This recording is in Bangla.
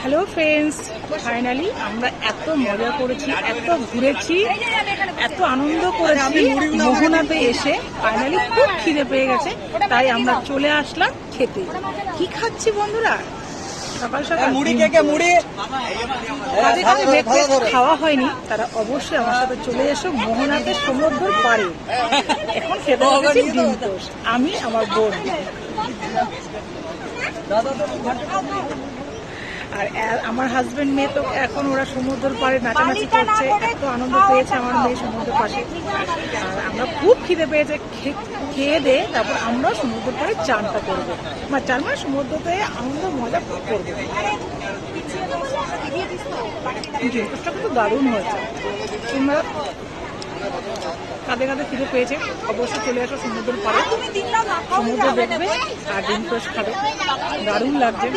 হ্যালো ফ্রেন্ডস, ফাইনালি আমরা এত মজা করেছি, এত ঘুরেছি, এত আনন্দ করেছি। মোহনাতে এসে ফাইনালি খুব খিদে পেয়ে গেছে, তাই আমরা চলে আসলাম খেতে। কি খাচ্ছি বন্ধুরা? সকাল সকাল মুড়ি খাওয়া হয়নি, তারা অবশ্যই আমার সাথে চলে এসো মোহনাতে সমুদ্রের পাড়ে। এখন খেতে বসেছি ডিম টোস্ট, আমি আমার বোন। আর আমার হাজবেন্ড মেয়ে তো এখন ওরা সমুদ্রের পাড়ে নাচানাচি করছে, এত আনন্দ পেয়েছে আমার মেয়ে সমুদ্রের পাশে। আর আমরা খুব খিদে পেয়েছে, খেয়ে দে তারপর আমরা সমুদ্রের পাড়ে চানটা করবো, চান মানে সমুদ্রতে আনন্দ মজা করবো। জিনিসটা কিন্তু দারুণ হয়েছে। তোমরা কাঁদে কাঁদে খিদে পেয়েছে, অবশ্যই চলে আসো সমুদ্রের পাড়ে, সমুদ্র দেখবে আর ডিম টোস্ট খাবে, দারুণ লাগছে।